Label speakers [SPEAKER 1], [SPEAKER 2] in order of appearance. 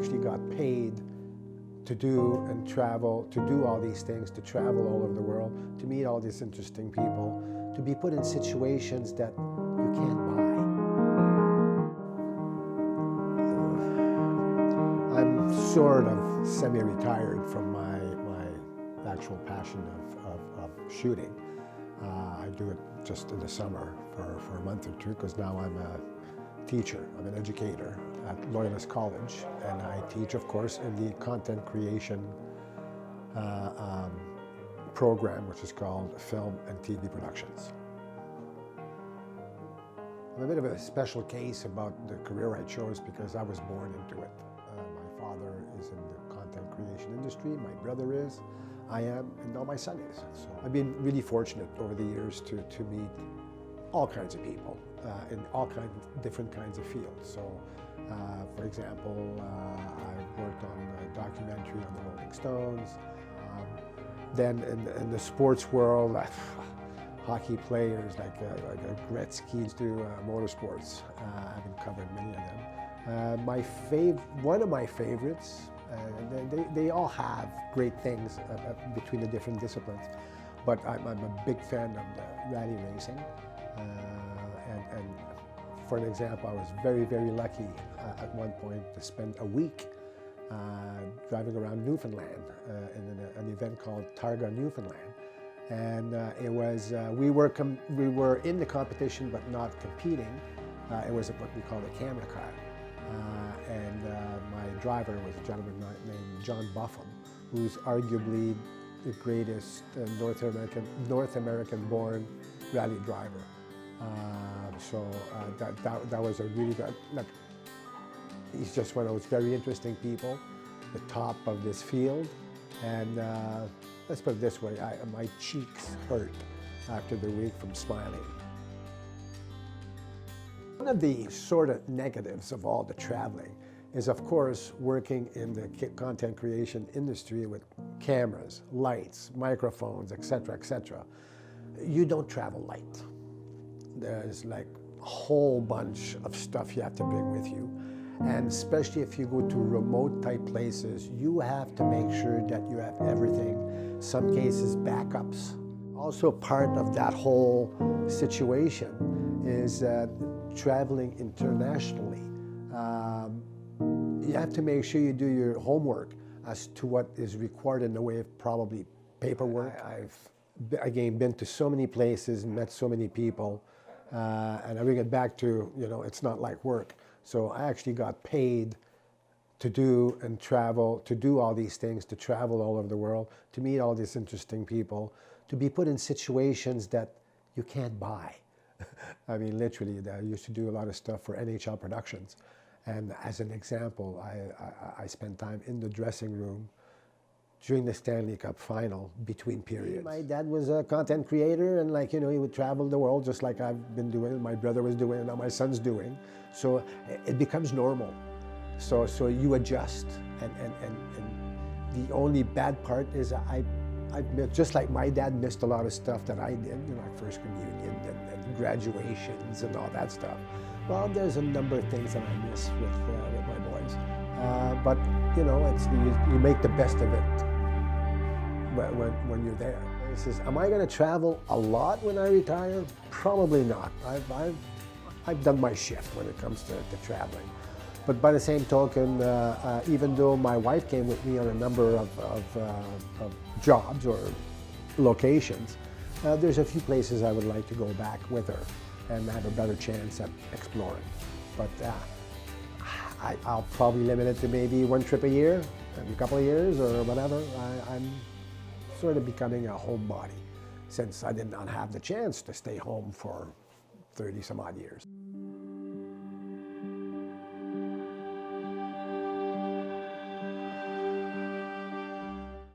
[SPEAKER 1] actually got paid to do and travel, to do all these things, to travel all over the world, to meet all these interesting people, to be put in situations that you can't buy. I'm sort of semi-retired from my actual passion of shooting. I do it just in the summer for a month or two because now I'm a teacher, I'm an educator at Loyalist College, and I teach, of course, in the content creation program, which is called Film and TV Productions. I'm a bit of a special case about the career I chose because I was born into it. My father is in the content creation industry, my brother is, I am, and now my son is. So I've been really fortunate over the years to meet all kinds of people in all different kinds of fields. So, for example, I worked on a documentary on the Rolling Stones. Then in the sports world, hockey players like Gretzky do motorsports. I've covered many of them. One of my favorites, they all have great things between the different disciplines, but I'm a big fan of the rally racing. And for an example, I was very, very lucky at one point to spend a week driving around Newfoundland in an event called Targa Newfoundland. And it was, we were in the competition but not competing. It was what we call a camera car. And my driver was a gentleman named John Buffum, who's arguably the greatest North American born rally driver. That was a really good, look, he's just one of those very interesting people, the top of this field. And let's put it this way, my cheeks hurt after the week from smiling. One of the sort of negatives of all the traveling is, of course, working in the content creation industry with cameras, lights, microphones, etc., etc. You don't travel light. There's like a whole bunch of stuff you have to bring with you. And especially if you go to remote type places, you have to make sure that you have everything, some cases backups. Also part of that whole situation is traveling internationally. You have to make sure you do your homework as to what is required in the way of probably paperwork. I've, again, been to so many places and met so many people. And I bring it back to, you know, it's not like work. So I actually got paid to do and travel, to do all these things, to travel all over the world, to meet all these interesting people, to be put in situations that you can't buy. I mean, literally, I used to do a lot of stuff for NHL Productions. And as an example, I spent time in the dressing room during the Stanley Cup final between periods. My dad was a content creator, and like, you know, he would travel the world just like I've been doing, my brother was doing, and now my son's doing. So it becomes normal. So you adjust. And the only bad part is just like my dad missed a lot of stuff that I did, you know, like first communion and graduations and all that stuff. Well, there's a number of things that I miss with my boys. But, you know, you make the best of it when you're there. He says, am I going to travel a lot when I retire? Probably not. I've done my shift when it comes to traveling. But by the same token, even though my wife came with me on a number of jobs or locations, there's a few places I would like to go back with her and have a better chance at exploring. But I'll probably limit it to maybe one trip a year, every couple of years or whatever. I'm sort of becoming a homebody since I did not have the chance to stay home for 30 some odd years.